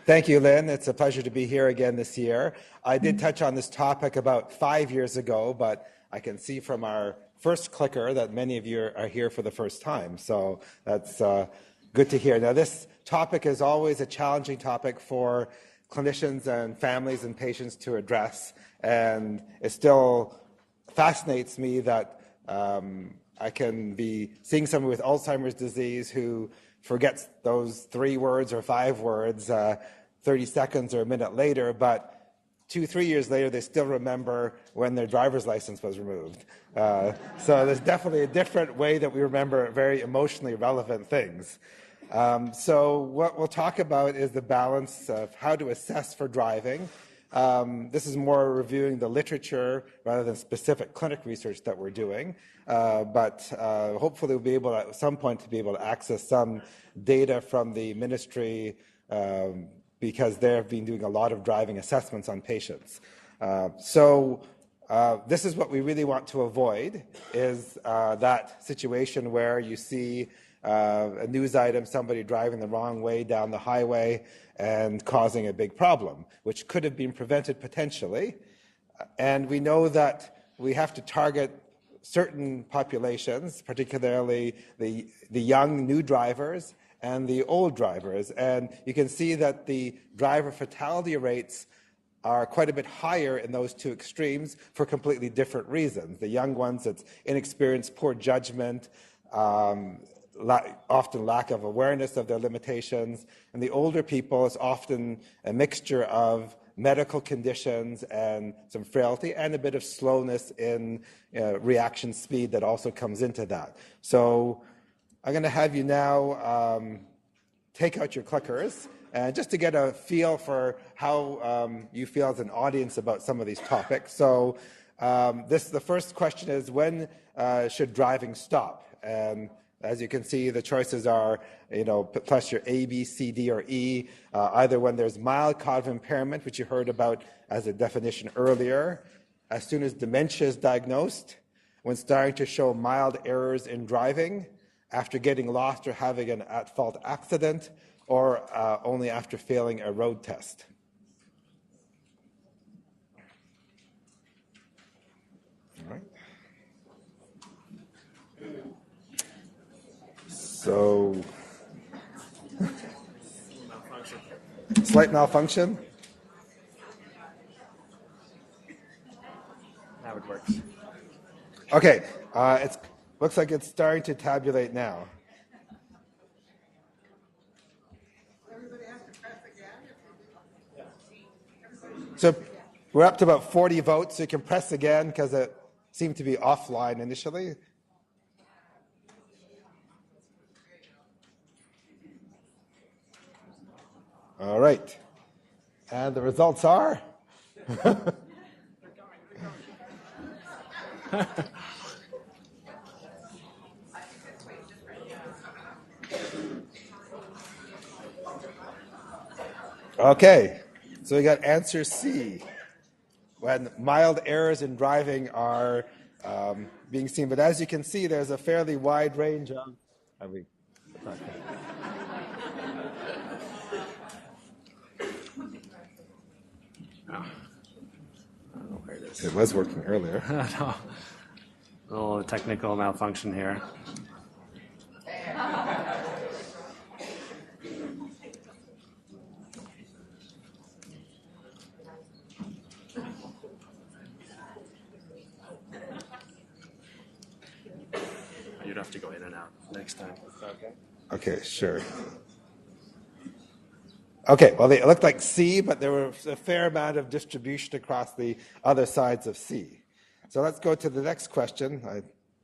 Thank you, Lynn. It's a pleasure to be here again this year. I did touch on this topic about 5 years ago, but I can see from our first clicker that many of you are here for the first time, so that's good to hear. Now, this topic is always a challenging topic for clinicians and families and patients to address, and it still fascinates me that I can be seeing someone with Alzheimer's disease who forgets those 3 words or 5 words 30 seconds or a minute later, but 2-3 years later, they still remember when their driver's license was removed. So there's definitely a different way that we remember very emotionally relevant things. So what we'll talk about is the balance of how to assess for driving. This is more reviewing the literature rather than specific clinic research that we're doing, but hopefully we'll be able at some point to be able to access some data from the ministry because they've been doing a lot of driving assessments on patients. This is what we really want to avoid, is that situation where you see a news item, somebody driving the wrong way down the highway and causing a big problem, which could have been prevented potentially. And we know that we have to target certain populations, particularly the young new drivers and the old drivers. And you can see that the driver fatality rates are quite a bit higher in those 2 extremes for completely different reasons. The young ones, it's inexperience, poor judgment, often lack of awareness of their limitations. And the older people, it's often a mixture of medical conditions and some frailty and a bit of slowness in reaction speed that also comes into that. So I'm going to have you now take out your clickers just to get a feel for how you feel as an audience about some of these topics. So the first question is, when should driving stop? And as you can see, the choices are, plus your A, B, C, D, or E, either when there's mild cognitive impairment, which you heard about as a definition earlier, as soon as dementia is diagnosed, when starting to show mild errors in driving, after getting lost or having an at-fault accident, or only after failing a road test. All right. So, slight malfunction. Now it works. Okay, it looks like it's starting to tabulate now. So we're up to about 40 votes, so you can press again because it seemed to be offline initially. All right. And the results are? Okay. So we got answer C, when mild errors in driving are being seen. But as you can see, there's a fairly wide range of... I don't know where it is. It was working earlier. No. A little technical malfunction here. You'd have to go in and out next time. Okay. Okay, sure. Okay, well, it looked like C, but there was a fair amount of distribution across the other sides of C. So let's go to the next question. I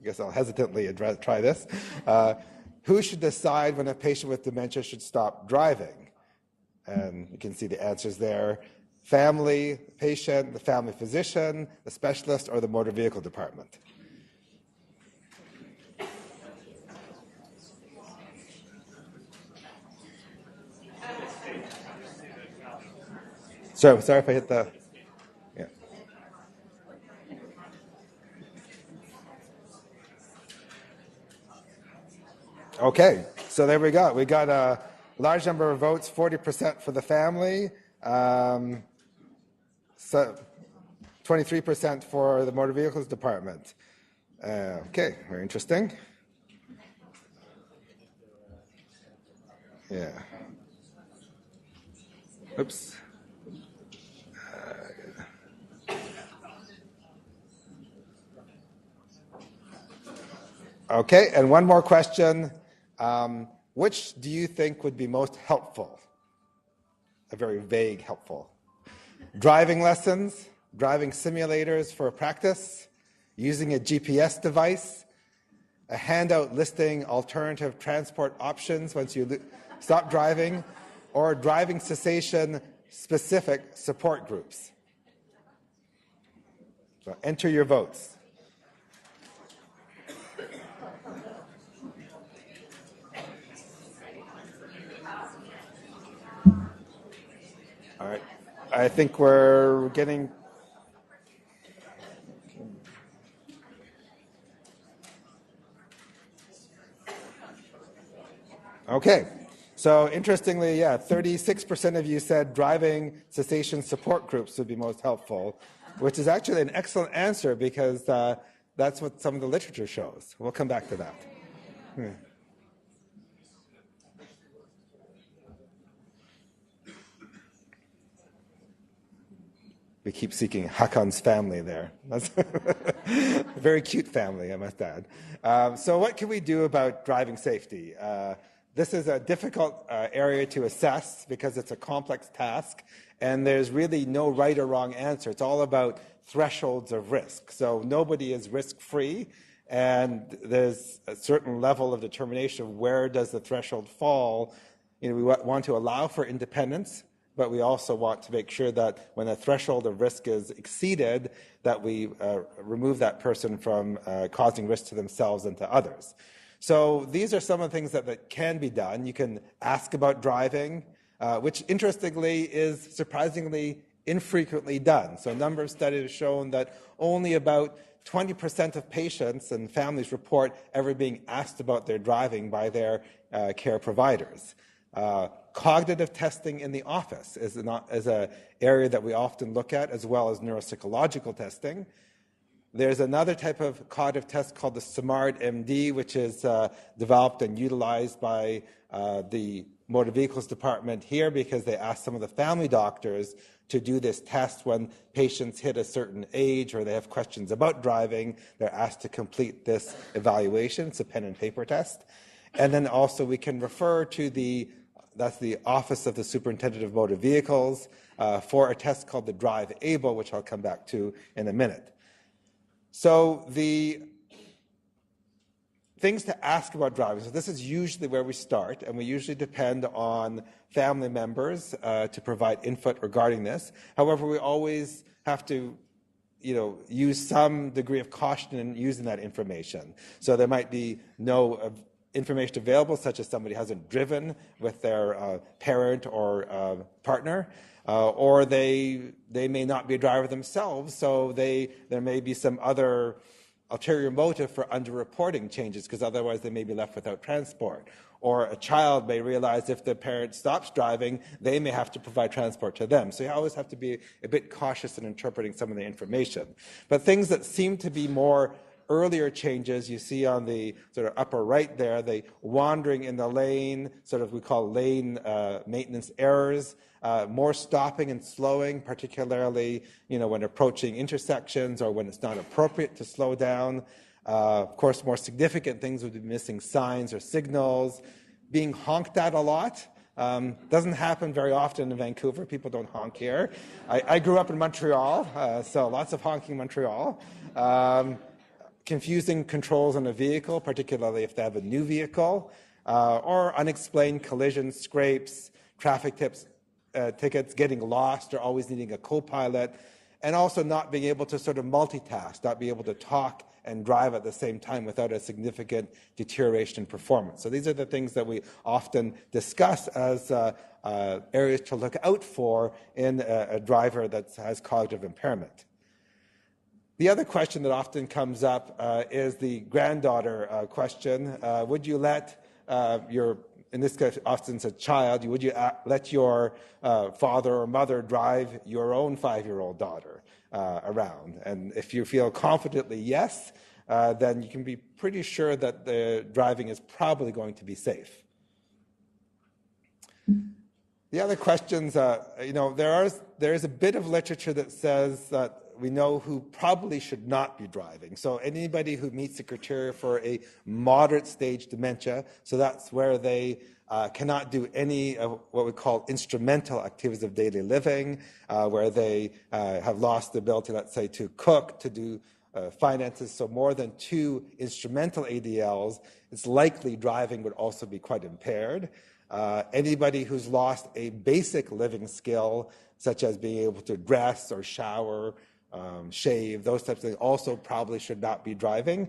guess I'll hesitantly try this. Who should decide when a patient with dementia should stop driving? And you can see the answers there. Family, patient, the family physician, the specialist, or the motor vehicle department. Sorry if I hit the... Yeah. Okay, so there we go. We got large number of votes, 40% for the family, so 23% for the motor vehicles department. Okay, very interesting. Yeah. Oops. Okay, and one more question. Which do you think would be most helpful? A very vague helpful. Driving lessons, driving simulators for practice, using a GPS device, a handout listing alternative transport options once you stop driving, or driving cessation specific support groups. So enter your votes. All right, I think we're getting... Okay, so interestingly, 36% of you said driving cessation support groups would be most helpful, which is actually an excellent answer because that's what some of the literature shows. We'll come back to that. We keep seeking Hakon's family there. That's a very cute family, I must add. So what can we do about driving safety? This is a difficult area to assess because it's a complex task, and there's really no right or wrong answer. It's all about thresholds of risk. So nobody is risk-free, and there's a certain level of determination of where does the threshold fall. We want to allow for independence, but we also want to make sure that when a threshold of risk is exceeded, that we remove that person from causing risk to themselves and to others. So these are some of the things that can be done. You can ask about driving, which interestingly is surprisingly infrequently done. So a number of studies have shown that only about 20% of patients and families report ever being asked about their driving by their care providers. Cognitive testing in the office is an area that we often look at, as well as neuropsychological testing. There's another type of cognitive test called the SMART MD, which is developed and utilized by the motor vehicles department here because they ask some of the family doctors to do this test when patients hit a certain age or they have questions about driving. They're asked to complete this evaluation. It's a pen and paper test. And then also we can refer to that's the Office of the Superintendent of Motor Vehicles for a test called the Drive Able, which I'll come back to in a minute. So the things to ask about driving. So this is usually where we start, and we usually depend on family members to provide input regarding this. However, we always have to use some degree of caution in using that information. So there might be no information available, such as somebody hasn't driven with their parent or partner, or they may not be a driver themselves, so there may be some other ulterior motive for underreporting changes, because otherwise they may be left without transport. Or a child may realize if the parent stops driving, they may have to provide transport to them. So you always have to be a bit cautious in interpreting some of the information. But things that seem to be more earlier changes, you see on the sort of upper right there, the wandering in the lane, sort of we call lane maintenance errors, more stopping and slowing, particularly when approaching intersections or when it's not appropriate to slow down. Of course, more significant things would be missing signs or signals, being honked at a lot. Doesn't happen very often in Vancouver. People don't honk here. I grew up in Montreal, so lots of honking in Montreal. Confusing controls on a vehicle, particularly if they have a new vehicle, or unexplained collisions, scrapes, traffic tickets, getting lost or always needing a co-pilot, and also not being able to sort of multitask, not being able to talk and drive at the same time without a significant deterioration in performance. So these are the things that we often discuss as areas to look out for in a driver that has cognitive impairment. The other question that often comes up is the granddaughter question. Would you let your in this case, often it's a child, would you let your father or mother drive your own 5-year-old daughter around? And if you feel confidently yes, then you can be pretty sure that the driving is probably going to be safe. The other questions, there is a bit of literature that says that we know who probably should not be driving. So anybody who meets the criteria for a moderate stage dementia, so that's where they cannot do any of what we call instrumental activities of daily living, where they have lost the ability, let's say, to cook, to do finances, so more than 2 instrumental ADLs, it's likely driving would also be quite impaired. Anybody who's lost a basic living skill, such as being able to dress or shower, shave, those types of things, also probably should not be driving.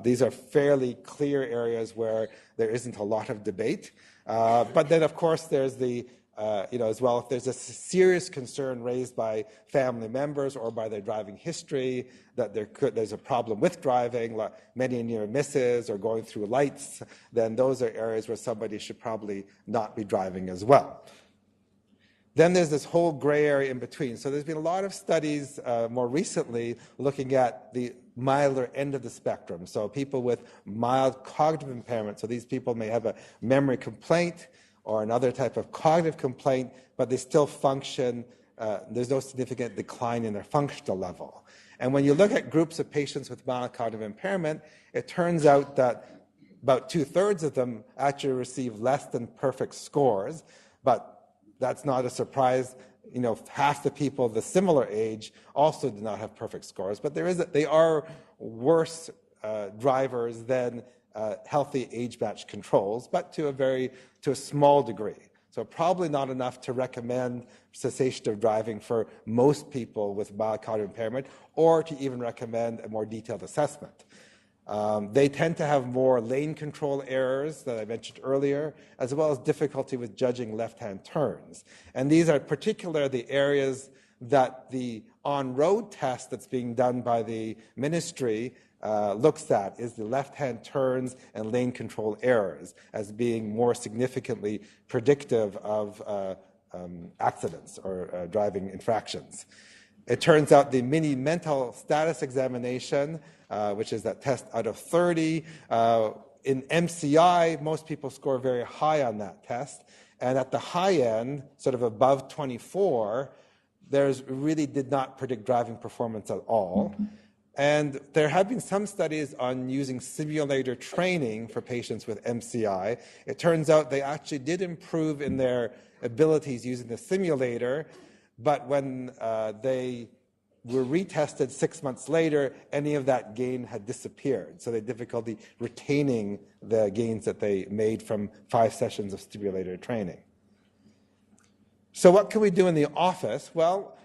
These are fairly clear areas where there isn't a lot of debate. But then, of course, there's the as well, if there's a serious concern raised by family members or by their driving history that there's a problem with driving, like many near misses or going through lights, then those are areas where somebody should probably not be driving as well. Then there's this whole gray area in between. So there's been a lot of studies more recently looking at the milder end of the spectrum. So people with mild cognitive impairment. So these people may have a memory complaint or another type of cognitive complaint, but they still function. There's no significant decline in their functional level. And when you look at groups of patients with mild cognitive impairment, it turns out that about 2/3 of them actually receive less than perfect scores, but that's not a surprise. Half the people of the similar age also do not have perfect scores, but they are worse drivers than healthy age-matched controls, but to a small degree. So probably not enough to recommend cessation of driving for most people with mild cognitive impairment, or to even recommend a more detailed assessment. They tend to have more lane control errors that I mentioned earlier, as well as difficulty with judging left-hand turns. And these are particularly the areas that the on-road test that's being done by the ministry looks at, is the left-hand turns and lane control errors as being more significantly predictive of accidents or driving infractions. It turns out the mini mental status examination, which is that test out of 30, in MCI, most people score very high on that test. And at the high end, sort of above 24, there's really did not predict driving performance at all. And there have been some studies on using simulator training for patients with MCI. It turns out they actually did improve in their abilities using the simulator, but when they were retested 6 months later, any of that gain had disappeared. So they had difficulty retaining the gains that they made from 5 sessions of simulator training. So what can we do in the office? Well,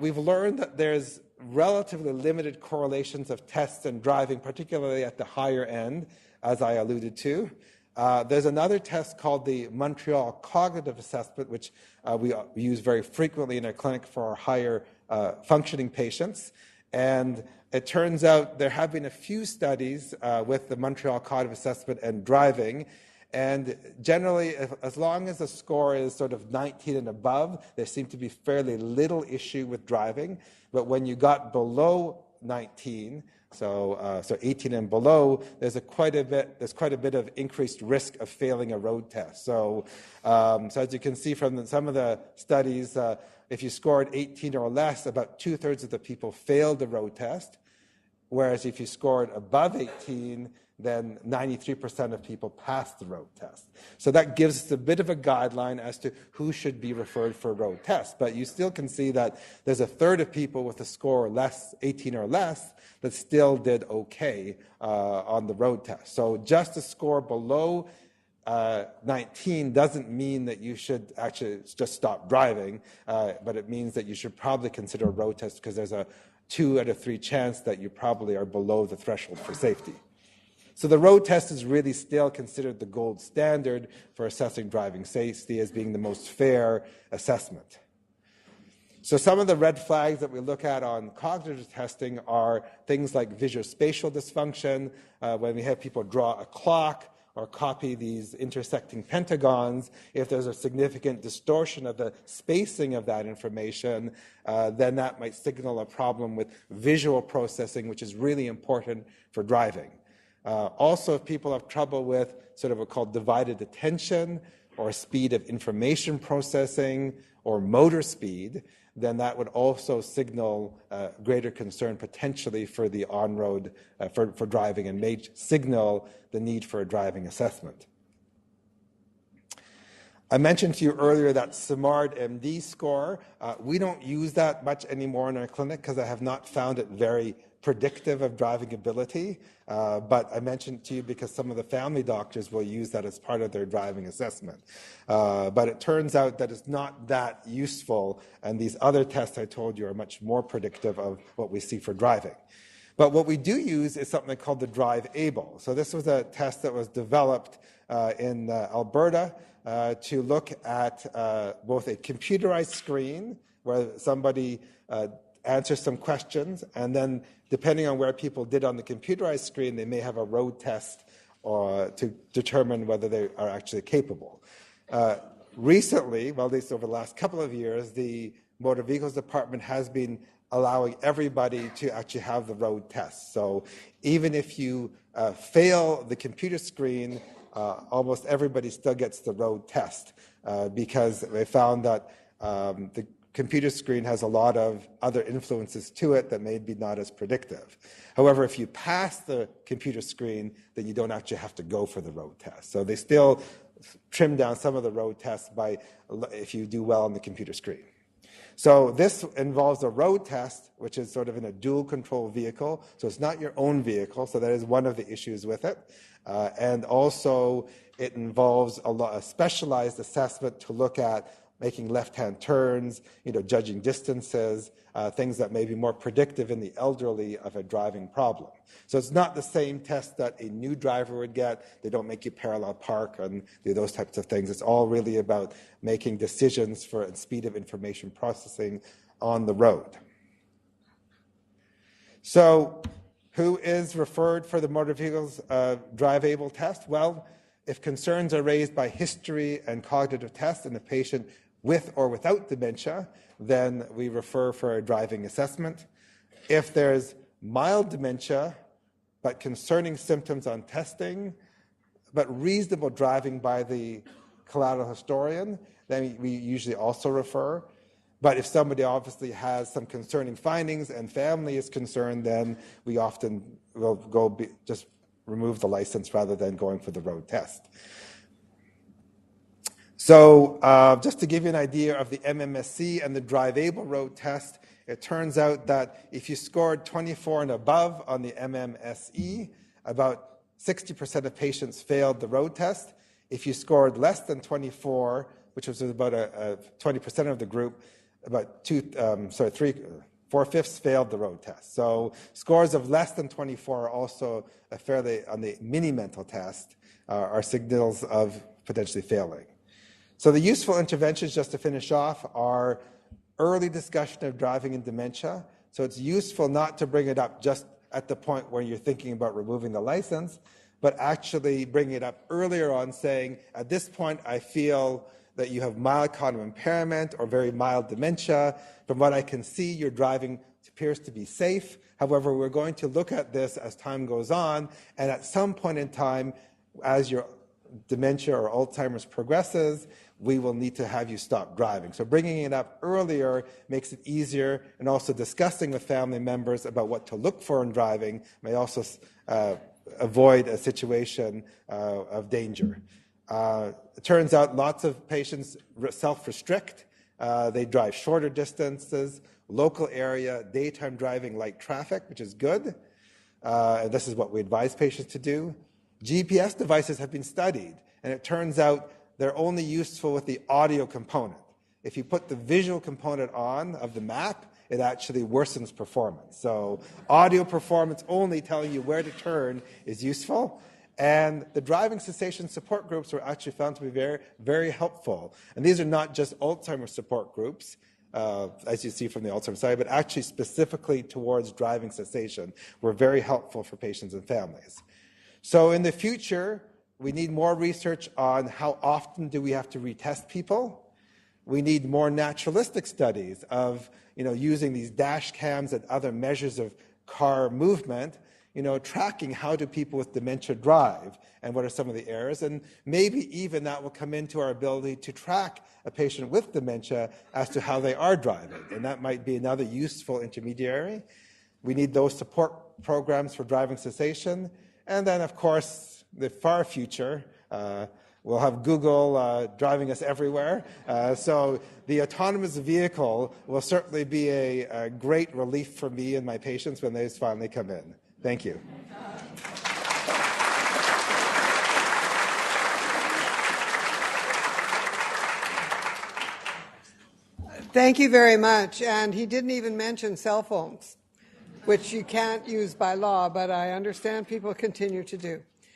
we've learned that there's relatively limited correlations of tests and driving, particularly at the higher end, as I alluded to. There's another test called the Montreal Cognitive Assessment, which we use very frequently in our clinic for our higher functioning patients. And it turns out there have been a few studies with the Montreal Cognitive Assessment and driving. And generally, as long as the score is sort of 19 and above, there seemed to be fairly little issue with driving. But when you got below 19, so 18 and below, there's quite a bit of increased risk of failing a road test. So as you can see from some of the studies, if you scored 18 or less, about 2/3 of the people failed the road test. Whereas if you scored above 18, then 93% of people passed the road test. So that gives us a bit of a guideline as to who should be referred for a road test. But you still can see that there's 1/3 of people with a score less, 18 or less, that still did okay on the road test. So just a score below 19 doesn't mean that you should actually just stop driving, but it means that you should probably consider a road test because there's a 2 out of 3 chance that you probably are below the threshold for safety. So the road test is really still considered the gold standard for assessing driving safety as being the most fair assessment. So some of the red flags that we look at on cognitive testing are things like visuospatial dysfunction, when we have people draw a clock, or copy these intersecting pentagons, if there's a significant distortion of the spacing of that information, then that might signal a problem with visual processing, which is really important for driving. Also, if people have trouble with sort of what's called divided attention or speed of information processing or motor speed, then that would also signal greater concern potentially for the on-road, for driving, and may signal the need for a driving assessment. I mentioned to you earlier that SMART MD score. We don't use that much anymore in our clinic because I have not found it very predictive of driving ability, but I mentioned to you because some of the family doctors will use that as part of their driving assessment. But it turns out that it's not that useful, and these other tests I told you are much more predictive of what we see for driving. But what we do use is something called the Drive Able. So this was a test that was developed in Alberta to look at both a computerized screen where somebody answers some questions, and then depending on where people did on the computerized screen, they may have a road test to determine whether they are actually capable. Recently, well, at least over the last couple of years, the Motor Vehicles Department has been allowing everybody to actually have the road test. So even if you fail the computer screen, almost everybody still gets the road test because they found that the computer screen has a lot of other influences to it that may be not as predictive. However, if you pass the computer screen, then you don't actually have to go for the road test. So they still trim down some of the road tests by if you do well on the computer screen. So this involves a road test, which is sort of in a dual control vehicle. So it's not your own vehicle. So that is one of the issues with it. And also it involves a specialized assessment to look at making left-hand turns, judging distances, things that may be more predictive in the elderly of a driving problem. So it's not the same test that a new driver would get. They don't make you parallel park and do those types of things. It's all really about making decisions for speed of information processing on the road. So who is referred for the motor vehicles drive able test? Well, if concerns are raised by history and cognitive tests in a patient with or without dementia, then we refer for a driving assessment. If there's mild dementia, but concerning symptoms on testing, but reasonable driving by the collateral historian, then we usually also refer. But if somebody obviously has some concerning findings and family is concerned, then we often will just remove the license rather than going for the road test. So just to give you an idea of the MMSC and the Drive Able road test, it turns out that if you scored 24 and above on the MMSE, about 60% of patients failed the road test. If you scored less than 24, which was about 20% of the group, about 4/5 failed the road test. So scores of less than 24 are also fairly, on the mini mental test, are signals of potentially failing. So the useful interventions, just to finish off, are early discussion of driving in dementia. So it's useful not to bring it up just at the point where you're thinking about removing the license, but actually bring it up earlier on, saying, at this point, I feel that you have mild cognitive impairment or very mild dementia. From what I can see, your driving appears to be safe. However, we're going to look at this as time goes on, and at some point in time, as your dementia or Alzheimer's progresses, we will need to have you stop driving. So bringing it up earlier makes it easier, and also discussing with family members about what to look for in driving may also avoid a situation of danger. It turns out lots of patients self-restrict. They drive shorter distances, local area, daytime driving, light traffic, which is good. And this is what we advise patients to do. GPS devices have been studied, and it turns out they're only useful with the audio component. If you put the visual component on of the map, it actually worsens performance. So audio performance only telling you where to turn is useful. And the driving cessation support groups were actually found to be very, very helpful. And these are not just Alzheimer's support groups, as you see from the Alzheimer's side, but actually specifically towards driving cessation were very helpful for patients and families. So in the future, We need more research on how often do we have to retest people. We need more naturalistic studies of using these dash cams and other measures of car movement, tracking how do people with dementia drive and what are some of the errors. And maybe even that will come into our ability to track a patient with dementia as to how they are driving. And that might be another useful intermediary. We need those support programs for driving cessation. And then, of course, the far future, we'll have Google driving us everywhere. So the autonomous vehicle will certainly be a great relief for me and my patients when they finally come in. Thank you. Thank you very much. And he didn't even mention cell phones, which you can't use by law, but I understand people continue to do.